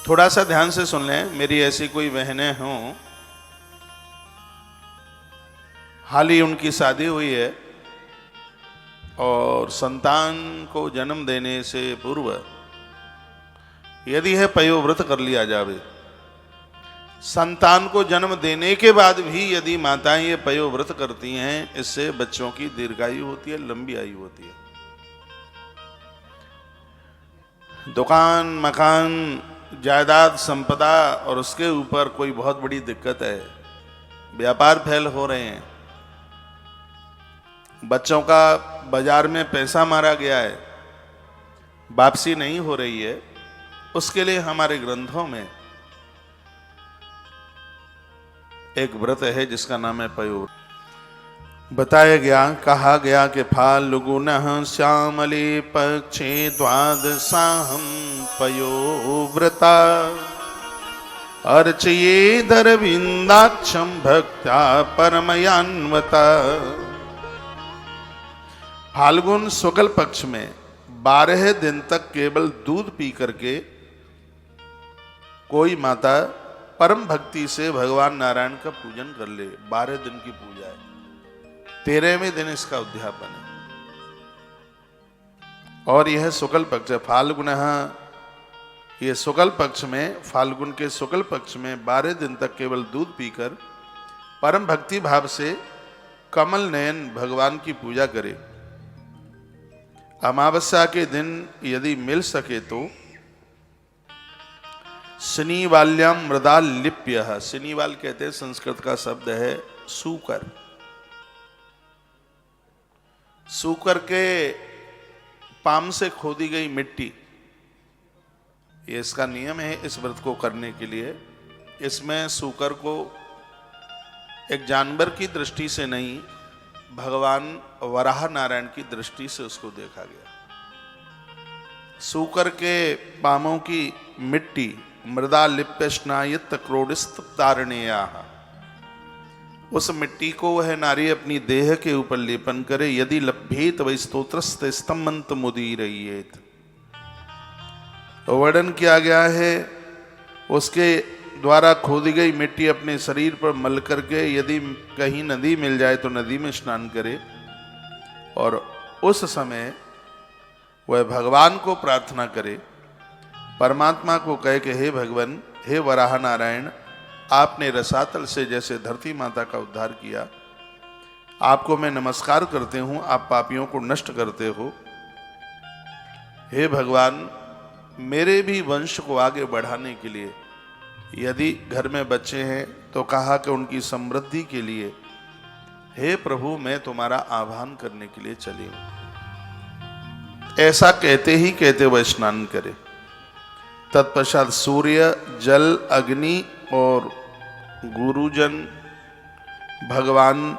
थोड़ा सा ध्यान से सुन लें। मेरी ऐसी कोई बहनें हों, हाल ही उनकी शादी हुई है और संतान को जन्म देने से पूर्व यदि है पयोव्रत कर लिया जावे, संतान को जन्म देने के बाद भी यदि माताएं ये पयोव्रत करती हैं, इससे बच्चों की दीर्घायु होती है, लंबी आयु होती है। दुकान, मकान, जायदाद, संपदा और उसके ऊपर कोई बहुत बड़ी दिक्कत है, व्यापार फेल हो रहे हैं, बच्चों का बाजार में पैसा मारा गया है, वापसी नहीं हो रही है, उसके लिए हमारे ग्रंथों में एक व्रत है जिसका नाम है पयोव्रत। बताया गया, कहा गया कि फाल्गुनः श्यामले पक्षे द्वादशाहं पयोव्रता अर्चयेदरविन्दाक्षं भक्त्या परमयान्वता। फाल्गुन शुक्ल पक्ष में 12 दिन तक केवल दूध पी करके कोई माता परम भक्ति से भगवान नारायण का पूजन कर ले। 12 दिन की पूजा है, 13वें दिन इसका उद्यापन है। और यह शुक्ल पक्ष है। फाल्गुन, ये शुक्ल पक्ष में, फाल्गुन के शुक्ल पक्ष में 12 दिन तक केवल दूध पीकर परम भक्ति भाव से कमल नयन भगवान की पूजा करे। अमावस्या के दिन यदि मिल सके तो शनिवाल्याम मृदा लिप्य, शनिवाल कहते हैं, संस्कृत का शब्द है सूकर। सूकर के पाम से खोदी गई मिट्टी, ये इसका नियम है इस व्रत को करने के लिए। इसमें सूकर को एक जानवर की दृष्टि से नहीं, भगवान वराह नारायण की दृष्टि से उसको देखा गया। सूकर के पामों की मिट्टी मृदा लिप्य स्नायत क्रोडिस्तारणेया, उस मिट्टी को वह नारी अपनी देह के ऊपर लेपन करे। यदि लभ्येत वै स्तोत्रस्त स्तम्मंत मुदीरयेत, वर्णन किया गया है उसके द्वारा खोदी गई मिट्टी अपने शरीर पर मल करके यदि कहीं नदी मिल जाए तो नदी में स्नान करे और उस समय वह भगवान को प्रार्थना करे, परमात्मा को कहे कि हे भगवान, हे वराह नारायण, आपने रसातल से जैसे धरती माता का उद्धार किया, आपको मैं नमस्कार करते हूँ, आप पापियों को नष्ट करते हो। हे भगवान, मेरे भी वंश को आगे बढ़ाने के लिए यदि घर में बच्चे हैं तो कहा कि उनकी समृद्धि के लिए हे प्रभु मैं तुम्हारा आह्वान करने के लिए चली हूं। ऐसा कहते ही कहते वह स्नान करे। तत्पश्चात सूर्य, जल, अग्नि और गुरुजन, भगवान,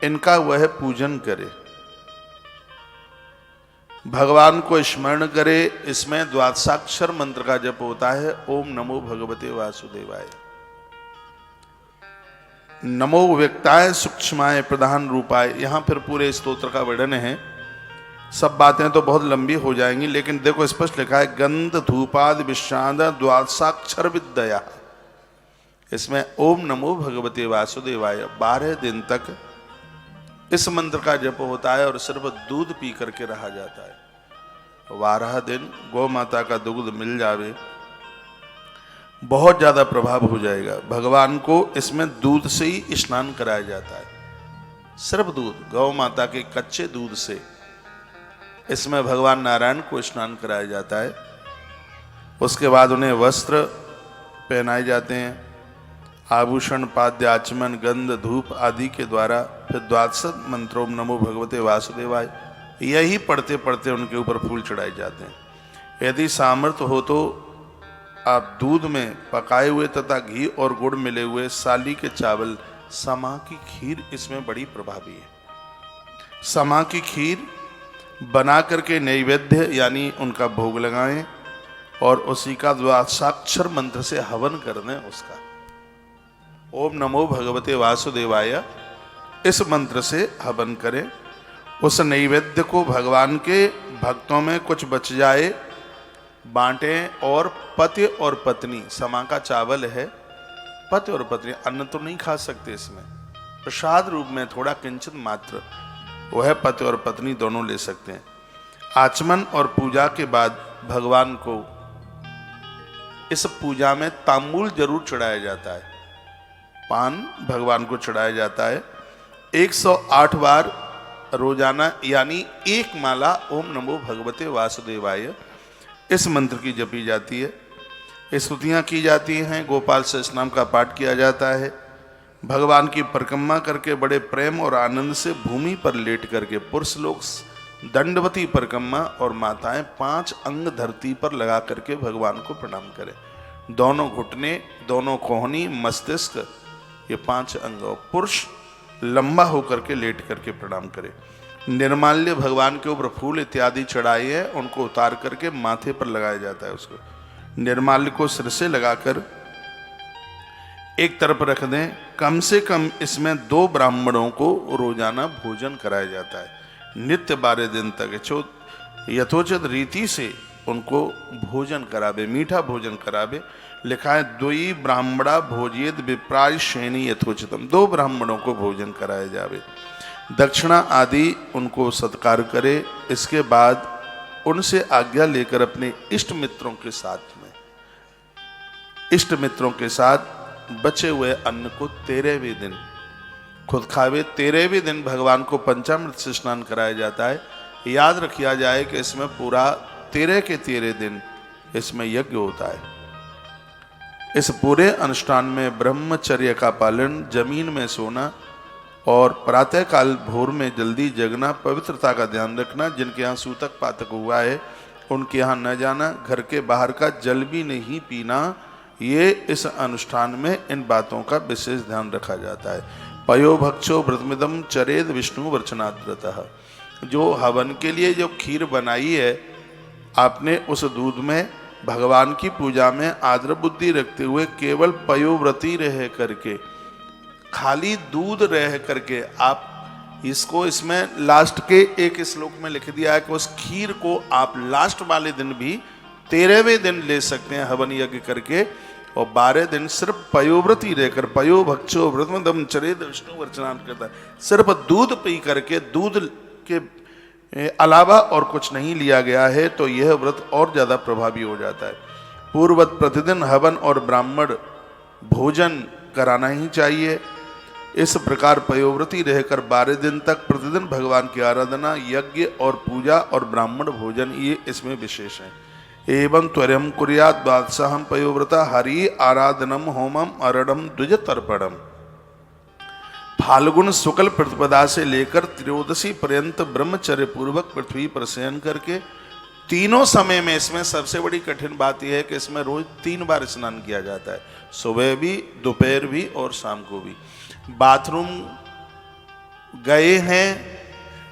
इनका वह पूजन करे, भगवान को स्मरण करे। इसमें द्वादशाक्षर मंत्र का जप होता है, ओम नमो भगवते वासुदेवाय। नमो व्यक्ताय सूक्ष्माय प्रधान रूपाय, यहां फिर पूरे स्तोत्र का वर्णन है। सब बातें तो बहुत लंबी हो जाएंगी, लेकिन देखो स्पष्ट लिखा है, गंध धूपाद विषाद द्वादशाक्षर विद्या। इसमें ओम नमो भगवते वासुदेवाय 12 दिन तक इस मंत्र का जप होता है और सिर्फ दूध पी करके रहा जाता है। 12 दिन गौ माता का दूध मिल जावे, बहुत ज्यादा प्रभाव हो जाएगा। भगवान को इसमें दूध से ही स्नान कराया जाता है, सिर्फ दूध, गौ माता के कच्चे दूध से इसमें भगवान नारायण को स्नान कराया जाता है। उसके बाद उन्हें वस्त्र पहनाए जाते हैं, आभूषण, पाद्य, आचमन, गंध, धूप आदि के द्वारा फिर द्वादश मंत्र ओम नमो भगवते वासुदेवाय यही पढ़ते पढ़ते उनके ऊपर फूल चढ़ाए जाते हैं। यदि सामर्थ्य हो तो आप दूध में पकाए हुए तथा घी और गुड़ मिले हुए साली के चावल, समा की खीर इसमें बड़ी प्रभावी है। समा की खीर बना करके नैवेद्य यानी उनका भोग लगाएं और उसी का द्वादशाक्षर मंत्र से हवन कर दें। उसका ओम नमो भगवते वासुदेवाय इस मंत्र से हवन करें। उस नैवेद्य को भगवान के भक्तों में कुछ बच जाए बांटें और पति और पत्नी, समा का चावल है, पति और पत्नी अन्न तो नहीं खा सकते, इसमें प्रसाद रूप में थोड़ा किंचित मात्र वह पति और पत्नी दोनों ले सकते हैं। आचमन और पूजा के बाद भगवान को इस पूजा में तांबूल जरूर चढ़ाया जाता है, पान भगवान को चढ़ाया जाता है। 108 बार रोजाना यानी एक माला ओम नमो भगवते वासुदेवाय इस मंत्र की जपी जाती है। स्तुतियाँ की जाती हैं, गोपाल सहस्रनाम का पाठ किया जाता है। भगवान की परिक्रमा करके बड़े प्रेम और आनंद से भूमि पर लेट करके पुरुष लोग दंडवती परिक्रमा और माताएं 5 अंग धरती पर लगा करके भगवान को प्रणाम करें। दोनों घुटने, दोनों कोहनी, मस्तिष्क, ये 5 अंग। पुरुष लंबा होकर के लेट करके प्रणाम करें। निर्माल्य भगवान के ऊपर फूल इत्यादि चढ़ाए हैं, उनको उतार करके माथे पर लगाया जाता है। उसको निर्माल्य को सिर से लगाकर एक तरफ रख दें। कम से कम इसमें 2 ब्राह्मणों को रोजाना भोजन कराया जाता है, नित्य 12 दिन तक यथोचित रीति से उनको भोजन करावे, मीठा भोजन करावे। लिखा है 2 ब्राह्मणा भोजियत विप्राय श्रेणी यथोचितम, 2 ब्राह्मणों को भोजन कराया जावे। दक्षिणा आदि उनको सत्कार करे। इसके बाद उनसे आज्ञा लेकर अपने इष्ट मित्रों के साथ बचे हुए अन्न को 13वें दिन खुद खावे। 13वें दिन भगवान को पंचामृत से स्नान कराया जाता है। याद रखिया जाए कि इसमें पूरा 13 के 13 दिन इसमें यज्ञ होता है। इस पूरे अनुष्ठान में ब्रह्मचर्य का पालन, जमीन में सोना और प्रातःकाल भोर में जल्दी जगना, पवित्रता का ध्यान रखना। जिनके यहाँ सूतक पातक हुआ है उनके यहाँ न जाना, घर के बाहर का जल भी नहीं पीना। ये इस अनुष्ठान में इन बातों का विशेष ध्यान रखा जाता है। पयो भक्षो व्रतमिदम चरेद विष्णु वर्चनाद्रतः, जो हवन के लिए जो खीर बनाई है आपने, उस दूध में भगवान की पूजा में आदर बुद्धि रखते हुए केवल पयोव्रती रह करके, खाली दूध रह करके आप इसको, इसमें लास्ट के एक श्लोक में लिख दिया है कि उस खीर को आप लास्ट वाले दिन भी 13वें दिन ले सकते हैं हवन यज्ञ करके, और 12 दिन सिर्फ पयोव्रती रहकर, पयो भक्षो व्रतमदम चरेद विष्णु वर्चनान करता है, सिर्फ दूध पी करके, दूध के अलावा और कुछ नहीं लिया गया है, तो यह व्रत और ज्यादा प्रभावी हो जाता है। पूर्ववत प्रतिदिन हवन और ब्राह्मण भोजन कराना ही चाहिए। इस प्रकार पयोव्रती रहकर 12 दिन तक प्रतिदिन भगवान की आराधना, यज्ञ और पूजा और ब्राह्मण भोजन, ये इसमें विशेष है। एवं त्वरम कुर्यात् द्वादशहं पयोव्रता हरि आराधनम होमम अरणम द्विज तर्पणम। फाल्गुन शुक्ल प्रतिपदा से लेकर त्रयोदशी पर्यंत ब्रह्मचर्य पूर्वक पृथ्वी पर शयन करके तीनों समय में, इसमें सबसे बड़ी कठिन बात यह है कि इसमें रोज 3 बार स्नान किया जाता है, सुबह भी, दोपहर भी और शाम को भी। बाथरूम गए हैं,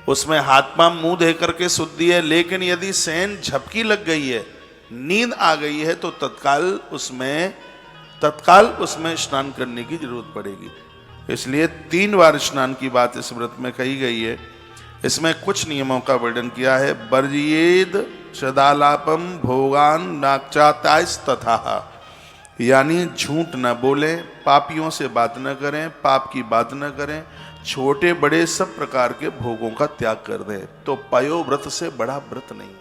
उसमें हाथ पांव मुंह धो करके शुद्धि है, लेकिन यदि शयन झपकी लग गई है, नींद आ गई है, तो तत्काल उसमें स्नान करने की जरूरत पड़ेगी। इसलिए 3 बार स्नान की बात इस व्रत में कही गई है। इसमें कुछ नियमों का वर्णन किया है। वर्जियेद सदालापम भोगान नाक्षातायस तथा, यानी झूठ न बोलें, पापियों से बात न करें, पाप की बात न करें, छोटे बड़े सब प्रकार के भोगों का त्याग कर दें। तो पयो व्रत से बड़ा व्रत नहीं।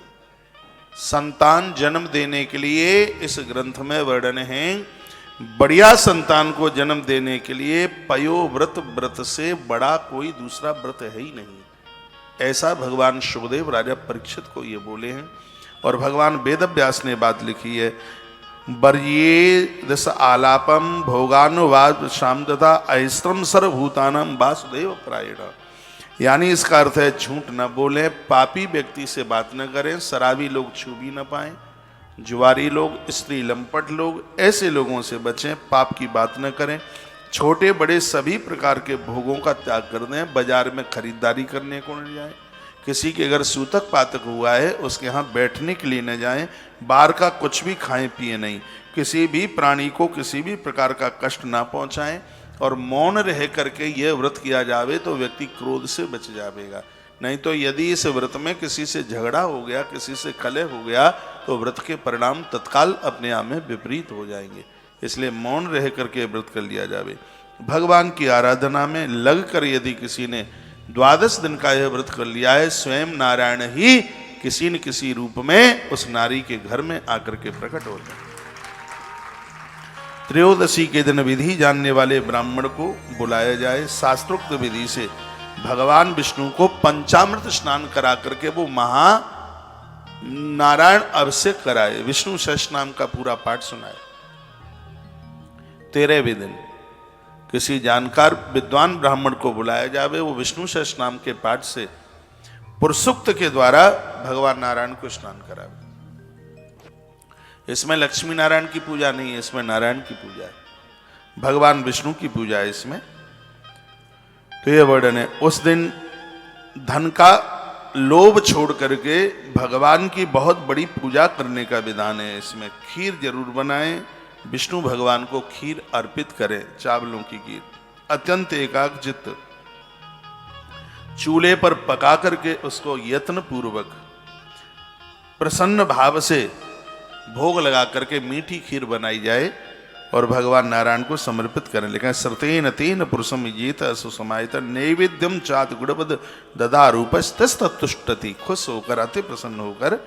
संतान जन्म देने के लिए इस ग्रंथ में वर्णन है, बढ़िया संतान को जन्म देने के लिए पयो व्रत से बड़ा कोई दूसरा व्रत है ही नहीं। ऐसा भगवान शुभदेव राजा परीक्षित को ये बोले हैं। और भगवान वेदव्यास ने बात लिखी है, वर्ये दस आलापम भोगानुवाद शाम तथा ऐश्रम सर्वभूतानाम वासुदेव प्रायण, यानी इसका अर्थ है झूठ न बोलें, पापी व्यक्ति से बात न करें, शराबी लोग छू भी न पाएं, जुआरी लोग, स्त्री लंपट लोग, ऐसे लोगों से बचें, पाप की बात न करें, छोटे बड़े सभी प्रकार के भोगों का त्याग कर दें, बाजार में खरीदारी करने को न जाएं, किसी के अगर सूतक पातक हुआ है उसके यहाँ बैठने के लिए न जाएं, बाहर का कुछ भी खाएं पिए नहीं, किसी भी प्राणी को किसी भी प्रकार का कष्ट ना पहुँचाएं, और मौन रह करके यह व्रत किया जावे तो व्यक्ति क्रोध से बच जाएगा। नहीं तो यदि इस व्रत में किसी से झगड़ा हो गया, किसी से कलह हो गया, तो व्रत के परिणाम तत्काल अपने आप में विपरीत हो जाएंगे। इसलिए मौन रह करके व्रत कर लिया जावे। भगवान की आराधना में लग कर यदि किसी ने 12 दिन का यह व्रत कर लिया है, स्वयं नारायण ही किसी न किसी रूप में उस नारी के घर में आकर के प्रकट होते हैं। त्रयोदशी के दिन विधि जानने वाले ब्राह्मण को बुलाया जाए। शास्त्रोक्त विधि से भगवान विष्णु को पंचामृत स्नान करा करके वो महा नारायण अभिषेक कराए, विष्णु सहस्रनाम का पूरा पाठ सुनाए। 13वें दिन किसी जानकार विद्वान ब्राह्मण को बुलाया जावे, वो विष्णु सहस्रनाम के पाठ से पुरुषोक्त के द्वारा भगवान नारायण को स्नान करावे। इसमें लक्ष्मी नारायण की पूजा नहीं है, इसमें नारायण की पूजा है, भगवान विष्णु की पूजा है इसमें। तो यह वर्णन है। उस दिन धन का लोभ छोड़ करके भगवान की बहुत बड़ी पूजा करने का विधान है। इसमें खीर जरूर बनाएं, विष्णु भगवान को खीर अर्पित करें, चावलों की खीर अत्यंत एकाग्रचित्त चूल्हे पर पका करके उसको यत्न पूर्वक प्रसन्न भाव से भोग लगा करके मीठी खीर बनाई जाए और भगवान नारायण को समर्पित करें। लेकिन सर्तेन तेन पुरुषम जीत सुसमायित नैवेद्यम चात गुणवद ददा रूपस्तुष्टति, खुश होकर अति प्रसन्न होकर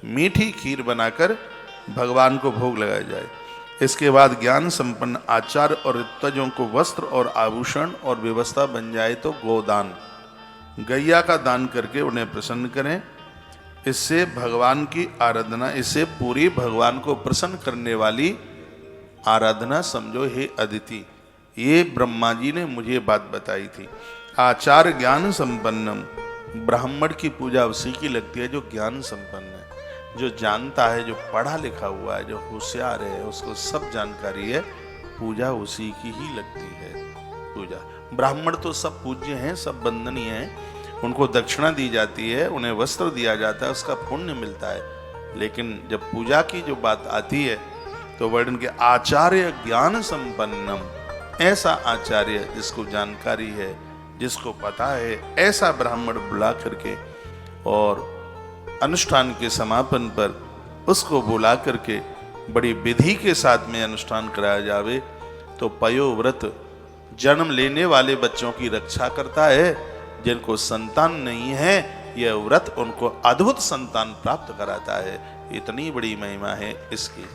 मीठी खीर बनाकर भगवान को भोग लगाया जाए। इसके बाद ज्ञान संपन्न आचार्य और ऋत्विजों को वस्त्र और आभूषण और व्यवस्था बन जाए तो गोदान, गैया का दान करके उन्हें प्रसन्न करें। इससे भगवान की आराधना, इससे पूरी भगवान को प्रसन्न करने वाली आराधना समझो हे अदिति। ये ब्रह्मा जी ने मुझे बात बताई थी। आचार ज्ञान संपन्नम, ब्राह्मण की पूजा उसी की लगती है जो ज्ञान संपन्न है, जो जानता है, जो पढ़ा लिखा हुआ है, जो होशियार है, उसको सब जानकारी है, पूजा उसी की ही लगती है। पूजा ब्राह्मण तो सब पूज्य हैं, सब वंदनीय हैं, उनको दक्षिणा दी जाती है, उन्हें वस्त्र दिया जाता है, उसका पुण्य मिलता है। लेकिन जब पूजा की जो बात आती है तो वर्णन के आचार्य ज्ञान संपन्नम, ऐसा आचार्य जिसको जानकारी है, जिसको पता है, ऐसा ब्राह्मण बुला करके और अनुष्ठान के समापन पर उसको बुला करके बड़ी विधि के साथ में अनुष्ठान कराया जावे तो पयो व्रत जन्म लेने वाले बच्चों की रक्षा करता है। जिनको संतान नहीं है, यह व्रत उनको अद्भुत संतान प्राप्त कराता है। इतनी बड़ी महिमा है इसकी।